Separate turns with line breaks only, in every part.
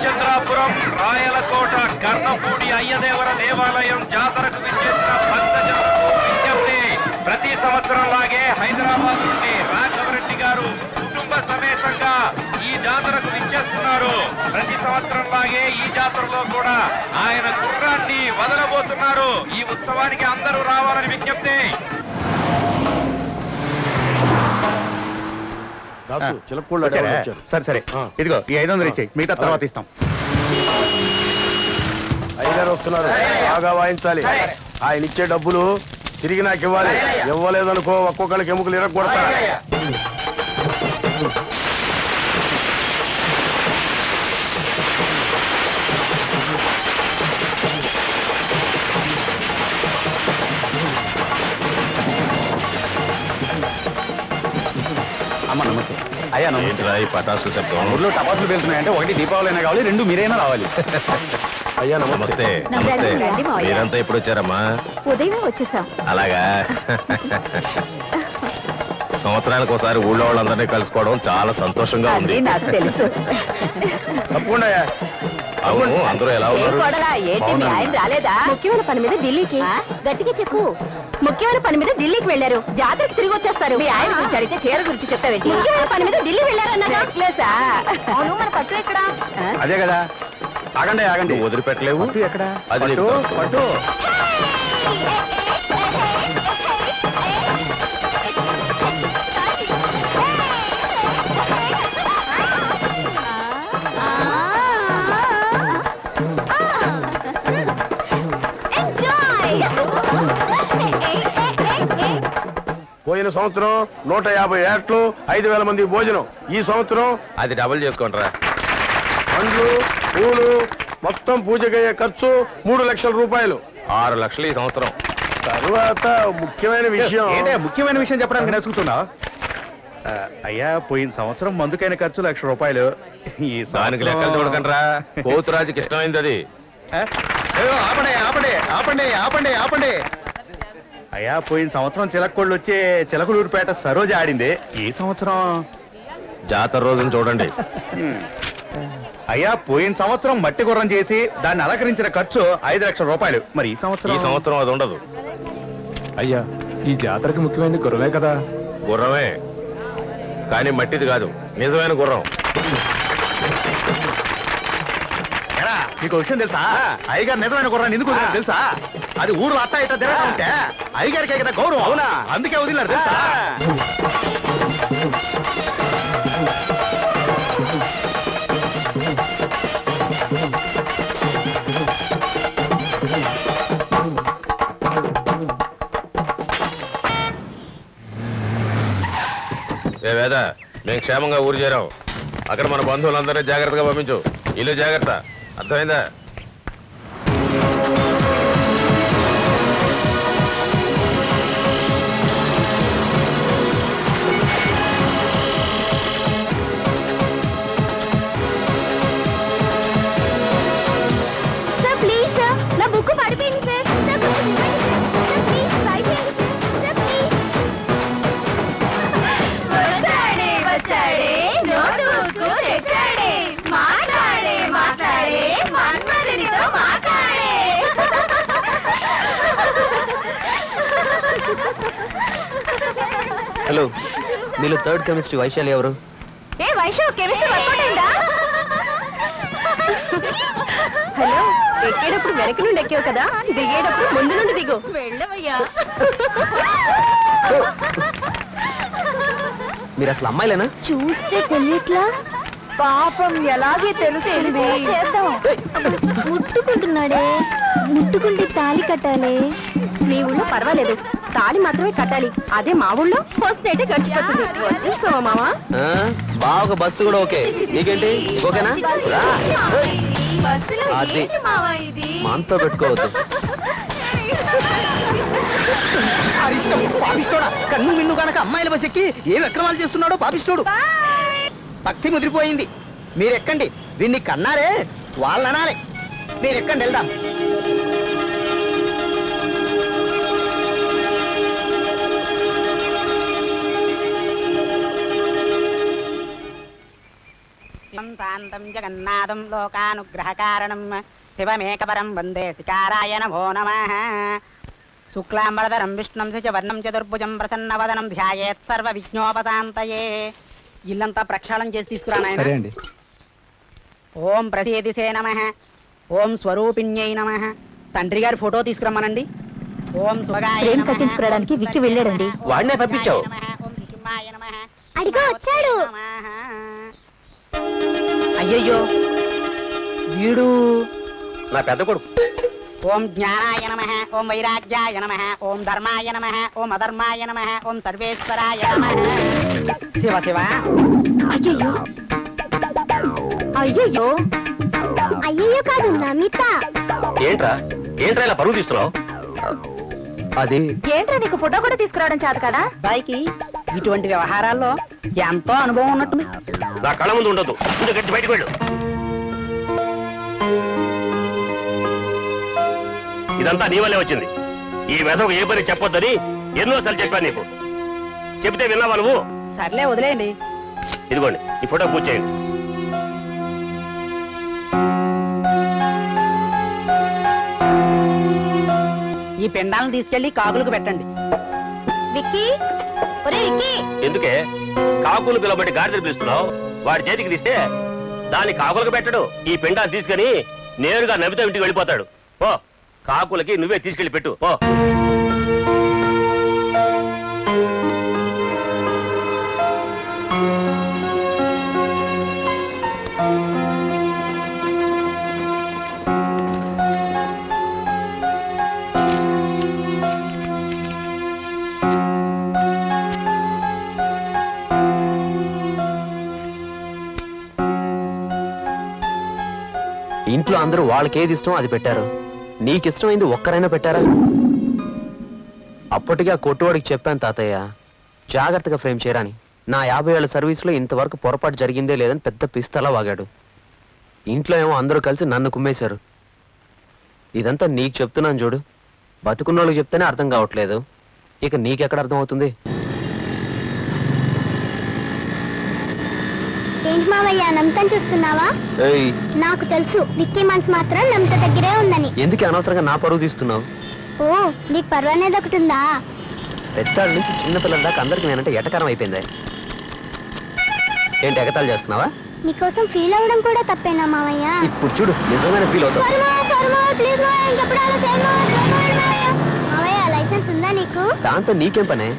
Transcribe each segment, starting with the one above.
రామచంద్రాపురం రాయలకోట కర్ణపూడి అయ్యదేవర దేవాలయం జాతరకు విచ్చేసిన భక్తజనులకు విజ్ఞప్తి. ప్రతి సంవత్సరం లాగే హైదరాబాద్ నుండి రాఘవరెడ్డి గారు కుటుంబ సమేతంగా ఈ జాతరకు విచ్చేస్తున్నారు. ప్రతి సంవత్సరం లాగే ఈ జాతరలో కూడా ఆయన గుర్రాన్ని వదలబోతున్నారు. ఈ ఉత్సవానికి అందరూ రావాలని విజ్ఞప్తి.
సరే ఇదిగో ఈ 500 ఇచ్చేయి, మిగతా తర్వాత ఇస్తాం.
అయ్యగారు వస్తున్నారు, బాగా వాయించాలి. ఆయన ఇచ్చే డబ్బులు తిరిగి నాకు ఇవ్వాలి. ఇవ్వలేదనుకో ఒక్కొక్కరికి ఎముకలు ఇరగొడతా.
అమ్మ నమస్తే. అయ్యా
ఏంటిరా ఈ పటాసులు శబ్దం?
ఊర్లో టపాసులు వెళ్తున్నాయంటే ఒకటి దీపావళి అయినా కావాలి, 2 మీరైనా రావాలి.
అయ్యా
నమస్తే. మీరంతా ఎప్పుడు వచ్చారమ్మా?
ఉదయమే వచ్చేసాం.
అలాగా. సంవత్సరానికి ఒకసారి ఊళ్ళో వాళ్ళందరినీ కలుసుకోవడం చాలా సంతోషంగా ఉంది.
నాకు తెలుసు.
తప్పకుండా
అవును, అందరూ ఎలా ఉన్నారు?
ఆయన రాలేదా? ముఖ్యమైన పని మీద ఢిల్లీకి. గట్టిగా చెప్పు. ముఖ్యమైన పని మీద ఢిల్లీకి వెళ్ళారు. జాతరకి తిరిగి వచ్చేస్తారు. మీ ఆయన గురించి అడిగితే చీర గురించి చెప్తావేంటి? ముఖ్యమైన పని మీద ఢిల్లీ వెళ్ళారన్నా. మన పట్టు ఎక్కడ?
అదే కదా. ఆగండి
వదిలిపెట్టలేవు.
ఎక్కడ?
అది
పట్టు.
పోయిన సంవత్సరం 150 ఏట్లు, 5000 మంది భోజనం. ఈ సంవత్సరం
అది డబుల్ చేసుకుంటారా?
పండ్లు పూలు మొత్తం పూజకయ్యే ఖర్చు 3 లక్షల రూపాయలు.
6 లక్షలు ఈ సంవత్సరం.
తరువాత ముఖ్యమైన విషయం.
ఏంటే ముఖ్యమైన విషయం చెప్పడానికి నచ్చుతున్నా? అయ్యా, పోయిన సంవత్సరం మందుకైన ఖర్చు 1,00,000 రూపాయలు. ఈ
దానికి లెక్కలు చూడకండ్రా. పోతురాజుకి ఇష్టమైంది అది.
ఆపండి. అయ్యా, పోయిన సంవత్సరం చిలక్కోళ్ళు వచ్చే చిలకలూరుపేట సరోజ ఆడింది. ఈ సంవత్సరం
జాతర రోజున చూడండి.
అయ్యా, పోయిన సంవత్సరం మట్టి గుర్రం చేసి దాన్ని అలంకరించిన ఖర్చు 5 లక్షల రూపాయలు. మరి ఈ సంవత్సరం
అది ఉండదు.
అయ్యా, ఈ జాతరకి ముఖ్యమైనది గుర్రమే కదా.
గుర్రమే, కానీ మట్టిది కాదు, నిజమైన గుర్రం.
మీకు విషయం తెలుసా? అయ్యగారు నిజమైన గుర్రాన్ని ఎందుకు వదిలేరు తెలుసా? అది ఊరు అట్ట ఇట్ట తిరగడం ఉంటే అయ్యగారికే కదా గౌరవం. అవునా? అందుకే వదిలేరు తెలుసా?
వేద, మేము క్షేమంగా ఊరు చేరాం. అక్కడ మన బంధువులందరినీ జాగ్రత్తగా పంపించు. ఇల్లు జాగ్రత్త, అర్థమైందా?
హలో, మీలో 3rd కెమిస్ట్రీ వైశాలి ఎవరు?
ఏ వైశాలి కెమిస్ట్రీ వర్కౌట్ అయిందా? హలో, ఎక్కేటప్పుడు వెనక నుండి ఎక్కావు కదా, దిగేటప్పుడు ముందు నుండి దిగు. వెళ్ళవయ్యా.
మీరు అసలు అమ్మాయిలేనా?
చూస్తే తెలియట్లా? పాపం ఎలాగే తెలుస్తుంది. చేద్దాం. ముట్టుకుంటున్నాడే. ముట్టుకుంటే తాళి కట్టాలి. మీ ఊళ్ళో పర్వాలేదు, తాళి మాత్రమే కట్టాలి. అదే మా ఊళ్ళో ఫస్ట్ నైటే గడిచిపోతుంది. వచ్చేస్తావా మామా?
బాగా బస్సు కూడా ఓకే. నీకేంటి, ఓకేనా? అది మనతో పెట్టుకోవద్దు.
పాపిస్తోడా, కన్ను మిన్ను కనుక అమ్మాయిల బస్ ఎక్కి ఏం అక్రమాలు చేస్తున్నాడో పాపిస్తోడు. భక్తి ముదిరిపోయింది. మీరెక్కండి. వీడిని కన్నారే వాళ్ళనాలే. మీరెక్కండి, వెళ్దాం.
శాంతం జగన్నాథం లోకానుగ్రహకారణం శివమేకపరం వందే శికారాయ నమో నమః. శుక్లాంబరధరం విష్ణుం శశివర్ణం చతుర్భుజం ప్రసన్నవదనం ధ్యాయేత్ సర్వ విఘ్నోపశాంతయే. ఇల్లంతా ప్రక్షాళన చేసి తీసుకురా నాయన. ఓం ప్రసేదిసే నమః. ఓం స్వరూపిణ్యై నమః. తండ్రి గారి ఫోటో తీసుకురమ్మనండి. ఓం శివగాయ
ఫ్రేమ్ కట్టించుకోవడానికి విక్కి వెళ్ళాడండి.
వాడినే పంపించావు.
ఓం శిశుమాయ నమః.
అడిగో వచ్చాడు.
అయ్యయ్యో వీడు
నా పెద్ద కొడుకు.
ఓం జ్ఞానాయ నమః. ఓం వైరాగ్యాయ నమః. ఓం ధర్మాయ నమః. ఓం అధర్మాయ నమః. ఓం సర్వేశ్వరాయ నమః. శివ శివ.
అయ్యయ్యో అయ్యయ్యో అయ్యయ్యో కాదు నమిత.
ఏంట్రా ఏంట్రా ఇలా పరువు తీస్తున్నావు? అది
ఏంట్రా నీకు ఫోటో కూడా తీసుకురావడం చేత కదా?
అబ్బాయికి ఇటువంటి వ్యవహారాల్లో ఎంతో అనుభవం ఉన్నట్టుంది.
నా కళ్ళ ముందు ఉండదు. ముందు గట్టి బయటకు వెళ్ళు. ఇదంతా నీ వల్లే వచ్చింది. ఈ వెధకు ఏ పని చెప్పొద్దని ఎన్నోసార్లు చెప్పాను నీకు. చెబితే విన్నావా నువ్వు?
సర్లే వదిలేయండి.
ఇదిగోండి ఈ ఫోటో పూజ చేయండి.
ఈ పిండాలను తీసుకెళ్లి కాకులకు పెట్టండి.
విక్కీ ఒరే విక్కీ.
ఎందుకే కాకులు పిలబట్టి గాడిదలు పిలుస్తున్నావు? వాడి చేతికి తీస్తే దాన్ని కాకులకు పెట్టడు. ఈ పిండాలు తీసుకుని నేరుగా నబిత ఇంటికి వెళ్ళిపోతాడు. ఓ కాకులకి నువ్వే తీసుకెళ్లి పెట్టు. ఓ ఇంట్లో అందరూ వాళ్ళకేది ఇష్టం అది పెట్టారు. నీకిష్టమైంది ఒక్కరైనా పెట్టారా? అప్పటికి ఆ కొట్టువాడికి చెప్పాను తాతయ్య జాగ్రత్తగా ఫ్రేమ్ చేయరాని. నా 50 ఏళ్ల సర్వీసులో ఇంతవరకు పొరపాటు జరిగిందే లేదని పెద్ద పిస్తలా వాగాడు. ఇంట్లో ఏమో అందరూ కలిసి నన్ను కుమ్మేశారు. ఇదంతా నీకు చెప్తున్నాను చూడు. బతుకున్నోళ్ళకి చెప్తేనే అర్థం కావట్లేదు, ఇక నీకెక్కడ అర్థం అవుతుంది?
ఏంటి మావయ్య నమ్తని చూస్తున్నావా?
ఏయ్,
నాకు తెలుసు విక్కీ మనసు మాత్రం నమ్త దగ్గరే ఉందని.
ఎందుకు అనవసరంగా నా పరువు తీస్తున్నావు?
ఓ నీకు పర్వాలేదు ఒకటి ఉందా?
పెద్దాళ్ళ నుంచి చిన్నపిల్లల దాకా అందరికి నేనంటే ఎటకారం అయిపోయింది. ఏంటి ఎగతాలు చేస్తున్నావా?
నీకోసం ఫీల్ అవ్వడం కూడా తప్పేనా మావయ్య?
ఇప్పుడు చూడు నిజమైన ఫీల్ అవుతావు.
మావయ్య లైసెన్స్ ఉందా నీకు?
దాంతో నీకేం పనే?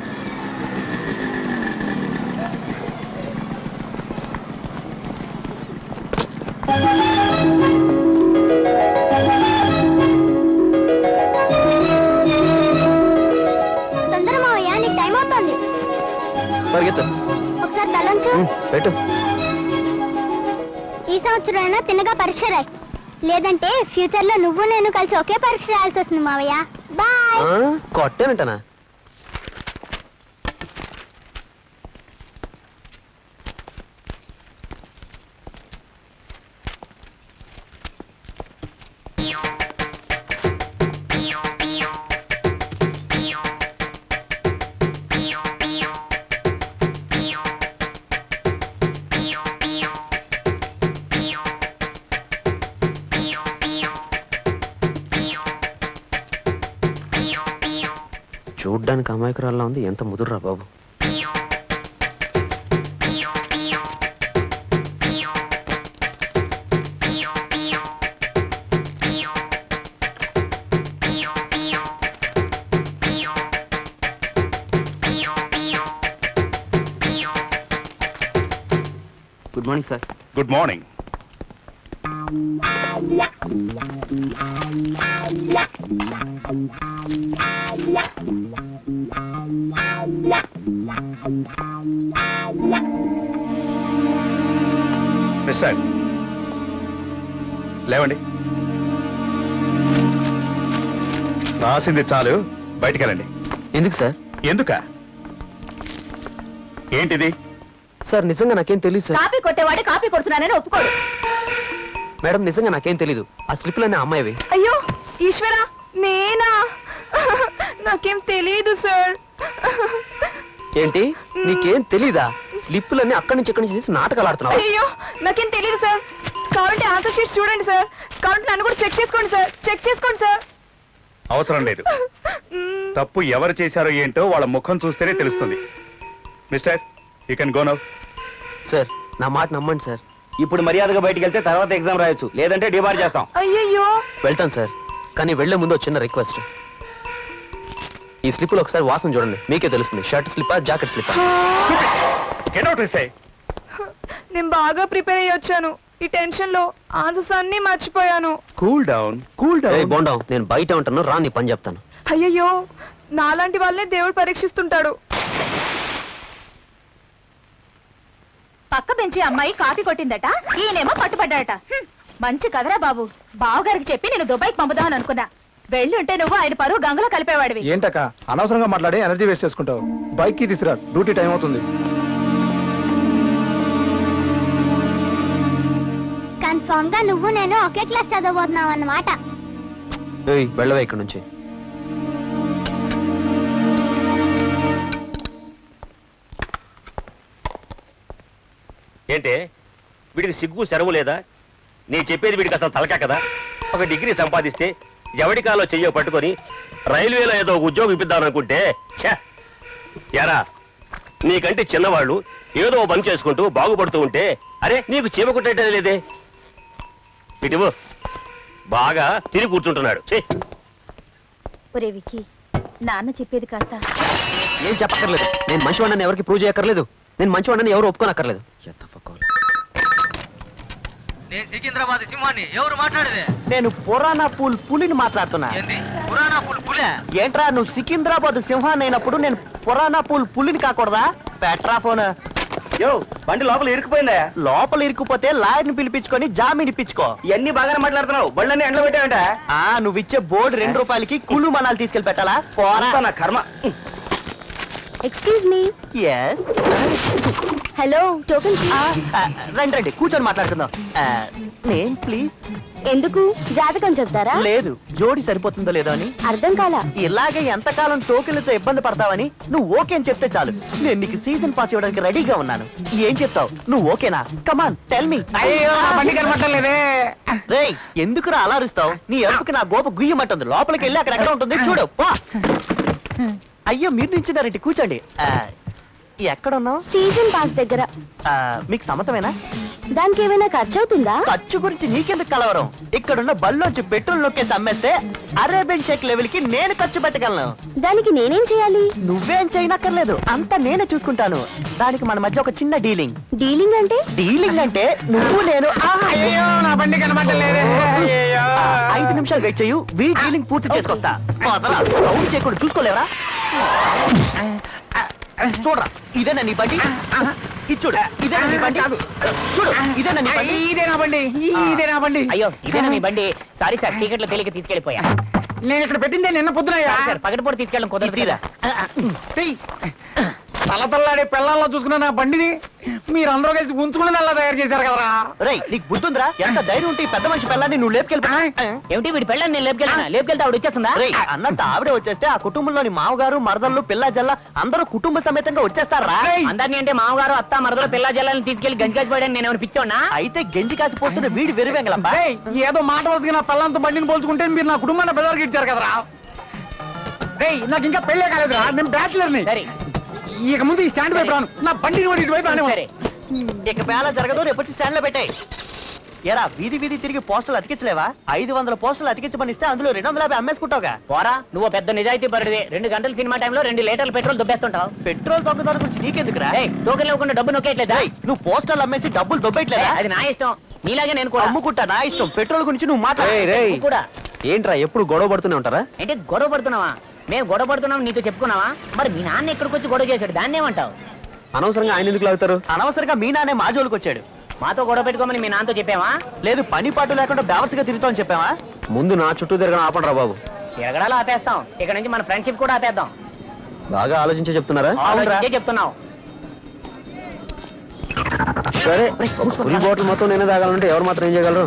తొందర మావయ్య నీకు టైం అవుతుంది.
పరిగెత్తు.
ఒకసారి తలంచు.
పెట్టు.
ఈ సంవత్సరం అయినా తిన్నగా పరీక్ష రాయి, లేదంటే ఫ్యూచర్ లో నువ్వు నేను కలిసి ఒకే పరీక్ష రాయాల్సి వస్తుంది మావయ్య. బాయ్.
కొట్టేనంటనా? చూడ్డానికి అమాయకురాల్లా ఉంది, ఎంత ముదురురా బాబు. Good morning sir.
Good morning. Mister లేవండి. రాసింది చాలు, బయటికెళ్ళండి.
ఎందుకు సార్?
ఎందుక? ఏంటిది?
సార్ నిజంగా నాకేం తెలియదు సార్.
కాపీ కొట్టేవాడే కాపీ కొడుతున్నానని ఒప్పుకోడు.
మేడం నిజంగా నాకేం తెలీదు. ఆ స్లిప్లన్నీ అమ్మాయివి.
అయ్యో ఈశ్వరా, నేనా? నాకేం తెలీదు సార్.
ఏంటి నీకేం తెలీదా? స్లిప్పులన్నీ అక్కడి నుంచి ఇక్కడి నుంచి తీసి నాటకాలు ఆడుతున్నావు.
అయ్యో నాకేం తెలియదు సార్. కావాలంటే ఆన్సర్ షీట్స్ చూడండి సార్. కావాలంటే నన్ను కూడా చెక్ చేసుకోండి సార్. చెక్ చేసుకోండి సార్.
అవసరం లేదు. తప్పు ఎవరు చేశారో ఏంటో వాళ్ళ ముఖం చూస్తేనే తెలుస్తుంది. Mister you can go now.
Sir నా మాట నమ్మండి సార్.
ఇప్పుడు మర్యాదగా బయటికి వెళ్తే తర్వాత ఎగ్జామ్ రాయొచ్చు, లేదంటే డిబార్ చేస్తాం.
అయ్యయ్యో
వెళ్తాను సార్, కానీ వెళ్లే ముందు చిన్న రిక్వెస్ట్. ఈ స్లిప్పులు ఒకసారి వాసన చూడండి, మీకే తెలుస్తుంది. షర్ట్ స్లిప్పా జాకెట్ స్లిప్పా?
గెట్ అవుట్ సే.
నేను బాగా ప్రిపేర్ అయ్యి వచ్చాను. ఈ టెన్షన్ లో ఆన్సర్స్ అన్ని మర్చిపోయాను.
Cool down, cool down.
Bonda, నేను బయట ఉంటాను, రా నీ పని చెప్తాను.
అయ్యయ్యో నాలాంటి వాళ్ళనే దేవుడు పరీక్షిస్తుంటాడు.
పక్క బెంచి అమ్మాయి కాపీ కొట్టిందట, ఈయనేమో పట్టుబడ్డాడట. మంచి కదరా బాబు. బావగారికి చెప్పి నేను దుబాయ్కి పంపుదామని అనుకున్నా. వెళ్ళి ఉంటే నువ్వు ఆయన పరువు గంగలో కలిపేవాడివి.
ఏంటక్క అనవసరంగా మాట్లాడి ఎనర్జీ వేస్ట్ చేసుకుంటావు. బైక్ కి తీసుకురా, డ్యూటీ టైం అవుతుంది.
కన్ఫర్మ్ గా నువ్వు నేను ఒకే క్లాస్ చదవబోతున్నావు అన్నమాట.
వెళ్ళవే ఇక్కడ నుంచి.
ఏంటే వీడికి సిగ్గు సెరవు లేదా? నీ చెప్పేది వీడికి అసలు తలకా కదా. ఒక డిగ్రీ సంపాదిస్తే ఎవడి కాలో చెయ్యో పట్టుకొని రైల్వేలో ఏదో ఉద్యోగం ఇప్పిద్దామనుకుంటే యారా నీకంటే చిన్నవాళ్ళు ఏదో పని చేసుకుంటూ బాగుపడుతూ ఉంటే అరే నీకు చీమ కుట్టేటే లేదే. ఇటువు బాగా తిరిగి కూర్చుంటున్నాడు.
ఒరే విక్కీ, నాన్న చెప్పేది కాస్త.
ఏం చెప్పక్కర్లేదు. నేను మంచివాడిని ఎవరికి ప్రూవ్ చేయక్కర్లేదు. నేను మంచివాడిని ఎవరు ఒప్పుకోనక్కర్లేదు.
నేను సికింద్రాబాద్ సింహాన్ని. ఎవరు మాట్లాడేది? నేను పురాణా పూల్ పులిని మాట్లాడుతున్నా. పురాణా పూల్ పులే ఏంట్రా, నువ్వు సికింద్రాబాద్ సింహాన్ని అయినప్పుడు నేను పురాణా పూల్ పులిని కాకూడదా? Petra phone.
యో బండి లోపల ఇరుక్కుపోయిందా?
లోపల ఇరుక్కుపోతే లాయర్ని పిలిపించుకొని జామీన్ ఇప్పించుకో.
ఇవన్నీ బాగానే మాట్లాడుతున్నావు. బండ్లన్నీ ఎండలో పెట్టావంట.
నువ్వు ఇచ్చే బోర్డు ₹2 కుళ్ళు మనాలు తీసుకెళ్లి పెట్టాలా? పోరా
నా కర్మ.
Excuse me. హలో టోకెన్
రండి రండి కూర్చొని మాట్లాడుకుందాం. Name please.
ఎందుకు జాతకం చెప్తారా?
లేదు, జోడి సరిపోతుందో లేదో అని.
అర్థం కాలా?
ఇలాగే ఎంతకాలం టోకెన్లతో ఇబ్బంది పడతావని నువ్వు ఓకే అని చెప్తే చాలు. నేను నీకు సీజన్ పాస్ ఇవ్వడానికి రెడీగా ఉన్నాను. ఏం చెప్తావు? నువ్వు ఓకేనా? Come on tell me. రేయ్, ఎందుకురా అలా అరుస్తావు? నీ ఎరుపుకి నా గోప గుయ్యమంటుంది. లోపలికి వెళ్ళి అక్కడ ఎక్కడ ఉంటుంది చూడు. అయ్యో మీరు నించున్నారండి, కూర్చోండి. ఎక్కడున్నావు?
సీజన్ పాస్ దగ్గర.
మీకు సమ్మతమేనా?
దానికి ఏమైనా ఖర్చు అవుతుందా?
ఖర్చు గురించి నీకెందుకు కలవరం? ఇక్కడున్న బల్లోంచి పెట్రోల్ నొక్కేసి అమ్మేస్తే అరేబియన్ షేక్ లెవెల్ కి నేను ఖర్చు పెట్టగలను.
దానికి నేనేం చేయాలి?
నువ్వేం చేయనక్కర్లేదు, అంతా నేనే చూసుకుంటాను. దానికి మన మధ్య ఒక చిన్న డీలింగ్.
డీలింగ్ అంటే?
డీలింగ్ అంటే నువ్వు నేను 5 నిమిషాలు వెయిట్ చేయు, వీ డీలింగ్ పూర్తి చేసుకొస్తా. సౌండ్ చేయకుండా చూసుకోలేవరా? చూడరా, ఇదేనా నీ బండి? ఇచ్చుడు, ఇదేనా నీ బండి? చూడు, ఇదేనా నీ బండి?
ఇదేనా బండి? ఇదేనా బండి?
అయ్యో, ఇదేనా నీ బండి? సారీ సార్, చీకట్లో తేలిక తీసుకెళ్ళిపోయా.
నేను ఇక్కడ పెట్టిందే నిన్న పొద్దున
సార్, పగటిపూట తీసుకెళ్ళడం కుదరదు.
తలతల్లాడే పిల్లల్లో చూసుకున్న నా బండిని మీరందరూ కలిసి ఉంచుకుని అలా తయారు చేశారు కదరా.
రేయ్, నీకు బుద్ధుందిరా? ఎంత ధైర్యం ఉంటే పెద్ద మనిషి పిల్లని నువ్వు లేపుకెళ్ళిపోయా? ఏమిటి వీడి పెళ్ళని నేను లేపుకెళ్తే ఆవిడ వచ్చేస్తుందా? రేయ్, అన్నట్టు ఆవిడే వచ్చేస్తే ఆ కుటుంబంలోని మామగారు మరదళ్ళు పిల్ల జల్ల అందరూ కుటుంబ సమేతంగా వచ్చేస్తారా? అందరినీ అంటే మామగారు అత్త మరదలు పిల్ల జల్లని తీసుకెళ్లి గంజి కాసిపోయాడని నేను పిచ్చోన్నా? అయితే గంజి కాసిపోతున్న వీడి వెరువెంగలబ్బా.
ఏదో మాట వస్తుంది నా పిల్లలతో బండిని పోల్చుకుంటే మీరు నా కుటుంబాన్ని బెదరికి ఇచ్చారు కదరా. రేయ్, నాకు ఇంకా పెళ్ళే కాలేదురా, నేను బ్యాచులర్ని.
సరే,
ఇక ముందు ఈ స్టాండ్ వైపు రాను, నా బండిని కూడా ఇటువైపు రాను.
సరే, ఇక పేల జరగదు, రేపు వచ్చి స్టాండ్ లో పెట్టాయి. ఎరా, వీధి వీధి తిరిగి పోస్టులు అతికించలేవా? 500 పోస్టులు అతికించమనిస్తే అందులో 250 అమ్మేసుకుంటావుగా. పోరా, నువ్వు పెద్ద నిజాయితీ పరుడివి. 2 గంటల సినిమా టైంలో 2 లీటర్ల పెట్రోల్ దుబ్బేస్తుంటావు. పెట్రోల్ దొంగదారు గురించి నీకెందుకురా? టోకెన్ ఇవ్వకుండా డబ్బు నొక్కేయట్లేదా? నువ్వు పోస్టర్లు అమ్మేసి డబ్బులు దొబ్బేయట్లేదా? అది నా ఇష్టం, నీలాగే నేను కూడా అమ్ముకుంటా. నా ఇష్టం. పెట్రోల్ గురించి నువ్వు మాట్లాడు కూడా.
ఏంట్రా ఎప్పుడు గొడవ పడుతూనే ఉంటారా?
అంటే గొడవ పడుతున్నావా? మేము గొడవ పడుతున్నాం నీతో చెప్పుకున్నావా? మరి మీ నాన్న ఎక్కడికి వచ్చి గొడవ చేశాడు, దాన్ని ఏమంటావు?
అనవసరంగా ఆయన ఎందుకు లాగుతారు?
అనవసరంగా మీ నాన్నే మా జోలికి వచ్చాడు. మాతో గొడవ పెట్టుకోమని మీ నాన్నతో చెప్పావా? లేదు, పని పాటు లేకుండా బేవర్స్గా తిరుగుతామని చెప్పావా?
ముందు నా చుట్టూ తిరగడం ఆపండి రా బాబు.
తిరగడాలు ఆపేస్తాం, ఇక్కడ నుంచి మన ఫ్రెండ్షిప్ కూడా ఆపేద్దాం.
బాగా ఆలోచించే చెప్తున్నారా?
చెప్తున్నావు.
సరే, ఫుల్ బాటిల్ మొత్తం నేనే తాగాలంటే ఎవరు మాత్రం ఏం చేయగలరు?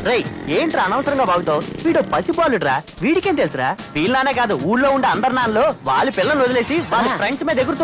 రేయ్, ఏంట్రా అనవసరంగా బాగుతావు? వీడు పసిపాలుడ్రా, వీడికేం తెలుసురా? వీళ్ళనే కాదు ఊళ్ళో ఉండే అందరి నాన్నలో వాళ్ళ పిల్లలు వదిలేసి వాళ్ళ ఫ్రెండ్స్ మీద ఎగురుతూ